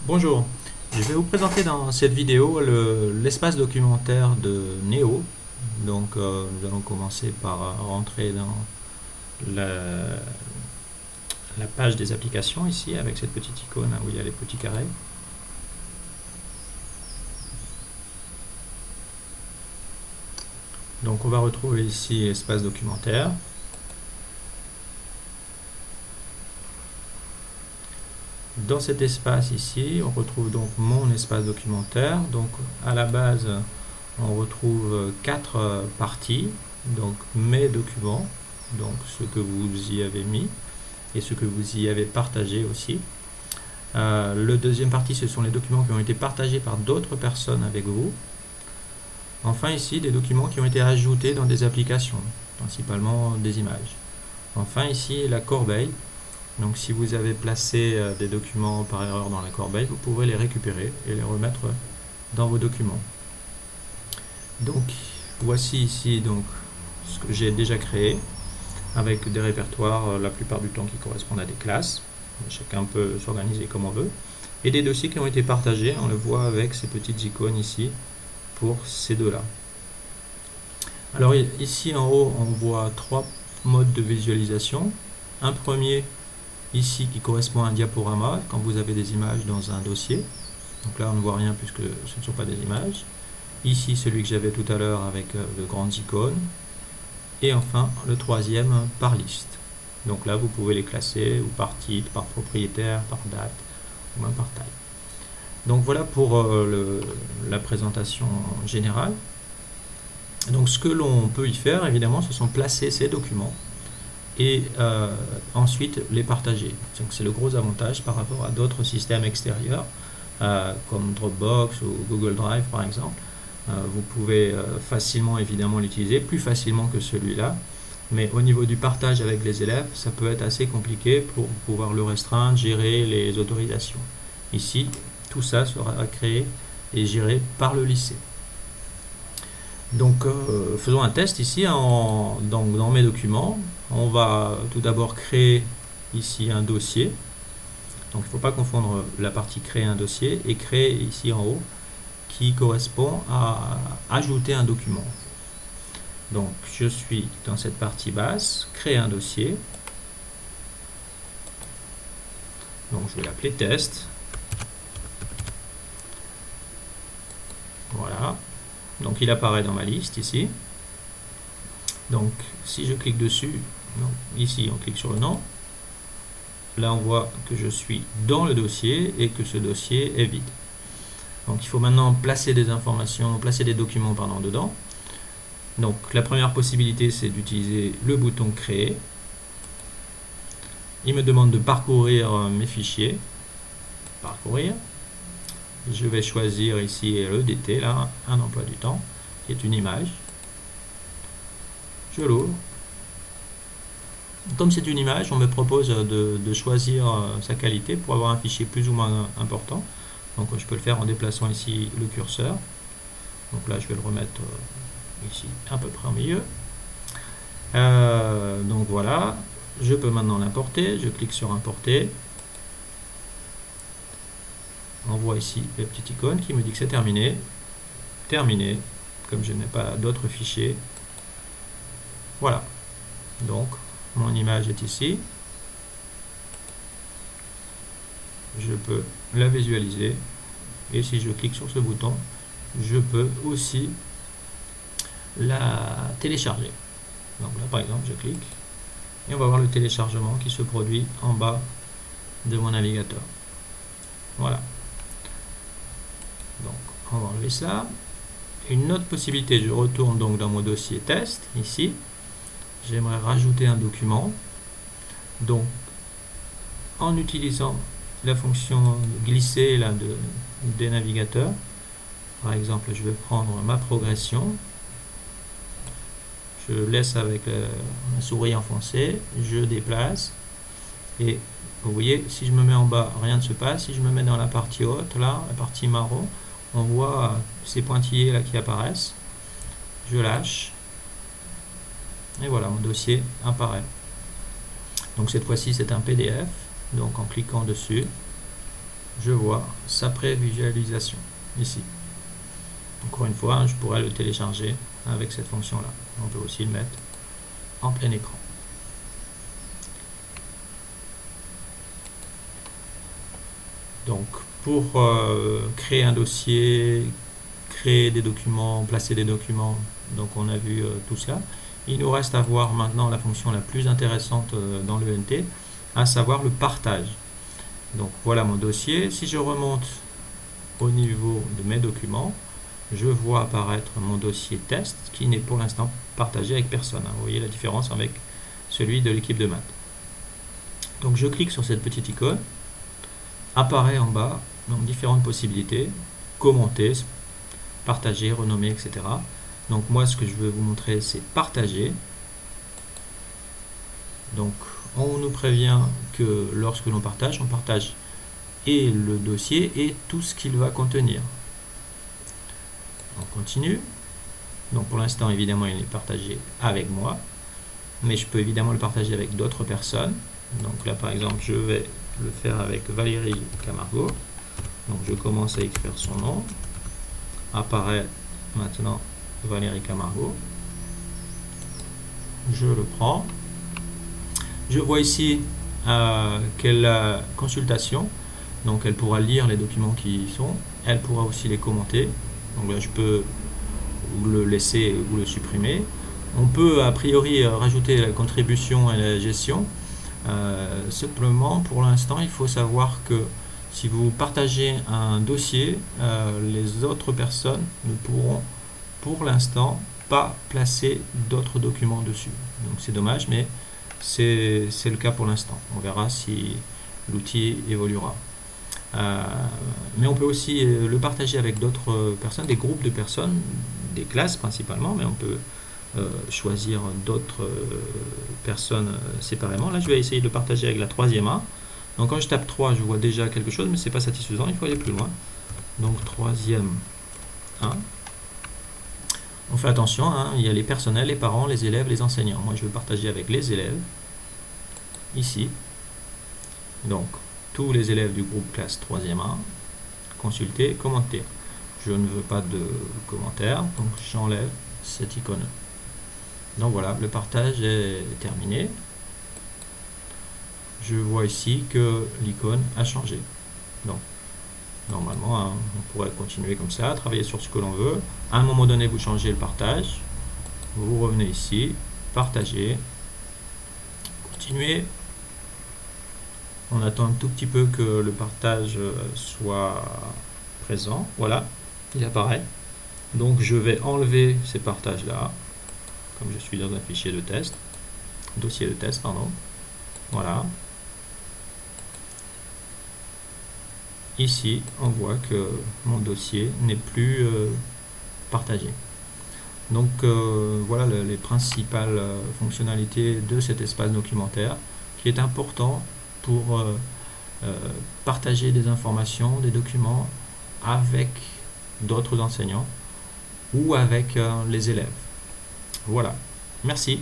Bonjour, je vais vous présenter dans cette vidéo l'espace documentaire de Neo. Donc nous allons commencer par rentrer dans la, la page des applications ici avec cette petite icône où il y a les petits carrés. Donc on va retrouver ici l'espace documentaire. Dans cet espace ici, on retrouve donc mon espace documentaire. Donc à la base, on retrouve quatre parties. Donc mes documents, donc ce que vous y avez mis et ce que vous y avez partagé aussi. Le deuxième partie, ce sont les documents qui ont été partagés par d'autres personnes avec vous. Enfin ici, des documents qui ont été ajoutés dans des applications, principalement des images. Enfin ici, la corbeille. Donc si vous avez placé des documents par erreur dans la corbeille, vous pourrez les récupérer et les remettre dans vos documents. Donc voici ici donc ce que j'ai déjà créé avec des répertoires la plupart du temps qui correspondent à des classes. Chacun peut s'organiser comme on veut. Et des dossiers qui ont été partagés, on le voit avec ces petites icônes ici pour ces deux-là. Alors ici en haut, on voit trois modes de visualisation. Un premier ici qui correspond à un diaporama quand vous avez des images dans un dossier. Donc là on ne voit rien puisque ce ne sont pas des images. Ici celui que j'avais tout à l'heure avec de grandes icônes. Et enfin le troisième par liste. Donc là vous pouvez les classer ou par titre, par propriétaire, par date ou même par taille. Donc voilà pour la présentation générale. Donc ce que l'on peut y faire évidemment ce sont placer ces documents et ensuite les partager. Donc c'est le gros avantage par rapport à d'autres systèmes extérieurs comme Dropbox ou Google Drive par exemple. Vous pouvez facilement évidemment l'utiliser, plus facilement que celui-là, mais au niveau du partage avec les élèves, ça peut être assez compliqué pour pouvoir le restreindre, gérer les autorisations. Ici, tout ça sera créé et géré par le lycée. Donc faisons un test ici dans mes documents. On va tout d'abord créer ici un dossier. Donc il ne faut pas confondre la partie créer un dossier et créer ici en haut qui correspond à ajouter un document. Donc je suis dans cette partie basse, créer un dossier. Donc je vais l'appeler test. Voilà. Donc il apparaît dans ma liste ici. Donc si je clique dessus, donc, ici on clique sur le nom. Là on voit que je suis dans le dossier et que ce dossier est vide. Donc il faut maintenant placer des informations, placer des documents dedans. Donc la première possibilité c'est d'utiliser le bouton créer. Il me demande de parcourir mes fichiers. Parcourir. Je vais choisir ici l'EDT, là, un emploi du temps, qui est une image. Je l'ouvre. Comme c'est une image, on me propose de choisir sa qualité pour avoir un fichier plus ou moins important. Donc je peux le faire en déplaçant ici le curseur. Donc là je vais le remettre ici à peu près au milieu. Donc voilà, je peux maintenant l'importer. Je clique sur importer. On voit ici la petite icône qui me dit que c'est terminé. Terminé, comme je n'ai pas d'autres fichiers. Voilà. Donc mon image est ici. Je peux la visualiser. Et si je clique sur ce bouton, je peux aussi la télécharger. Donc là par exemple je clique et on va voir le téléchargement qui se produit en bas de mon navigateur. Voilà. Donc on va enlever ça. Une autre possibilité, je retourne donc dans mon dossier test ici. J'aimerais rajouter un document. Donc en utilisant la fonction glisser là, des navigateurs, par exemple je vais prendre ma progression. Je laisse avec la souris enfoncée, je déplace et vous voyez si je me mets en bas rien ne se passe, si je me mets dans la partie haute là, la partie marron, on voit ces pointillés là qui apparaissent, je lâche et voilà mon dossier apparaît. Donc cette fois-ci c'est un PDF, donc en cliquant dessus je vois sa prévisualisation ici. Encore une fois, je pourrais le télécharger avec cette fonction-là. On peut aussi le mettre en plein écran. Donc, pour créer un dossier, créer des documents, placer des documents, donc on a vu tout cela. Il nous reste à voir maintenant la fonction la plus intéressante dans l'ENT, à savoir le partage. Donc voilà mon dossier. Si je remonte au niveau de mes documents, je vois apparaître mon dossier test qui n'est pour l'instant partagé avec personne. Vous voyez la différence avec celui de l'équipe de maths. Donc je clique sur cette petite icône, apparaît en bas donc différentes possibilités, commenter, partager, renommer, etc. Donc moi ce que je veux vous montrer c'est partager. Donc on nous prévient que lorsque l'on partage, on partage et le dossier et tout ce qu'il va contenir. On continue. Donc pour l'instant évidemment il est partagé avec moi, mais je peux évidemment le partager avec d'autres personnes. Donc là par exemple je vais le faire avec Valérie Camargo. Donc je commence à écrire son nom. Apparaît maintenant Valérie Camargo. Je le prends. Je vois ici qu'elle a consultation. Donc elle pourra lire les documents qui y sont. Elle pourra aussi les commenter. Donc là je peux le laisser ou le supprimer. On peut a priori rajouter la contribution et la gestion. Simplement pour l'instant il faut savoir que si vous partagez un dossier, les autres personnes ne pourront pour l'instant pas placer d'autres documents dessus. Donc c'est dommage, mais c'est le cas pour l'instant. On verra si l'outil évoluera. Mais on peut aussi le partager avec d'autres personnes, des groupes de personnes, des classes principalement, mais on peut choisir d'autres personnes séparément. Là je vais essayer de le partager avec la troisième A. Donc quand je tape 3, je vois déjà quelque chose, mais c'est pas satisfaisant, il faut aller plus loin. Donc troisième A. On fait attention, hein, il y a les personnels, les parents, les élèves, les enseignants. Moi je veux partager avec les élèves, ici. Donc tous les élèves du groupe classe 3e A, consulter, commenter. Je ne veux pas de commentaires, donc j'enlève cette icône. Donc voilà, le partage est terminé. Je vois ici que l'icône a changé. Donc normalement, hein, on pourrait continuer comme ça, travailler sur ce que l'on veut. À un moment donné, vous changez le partage. Vous revenez ici, partager, continuer. On attend un tout petit peu que le partage soit présent. Voilà, il apparaît. Donc je vais enlever ces partages-là, comme je suis dans un fichier de test, dossier de test, pardon. Voilà. Ici, on voit que mon dossier n'est plus partagé. Donc voilà les principales fonctionnalités de cet espace documentaire qui est important pour partager des informations, des documents avec d'autres enseignants ou avec les élèves. Voilà, merci.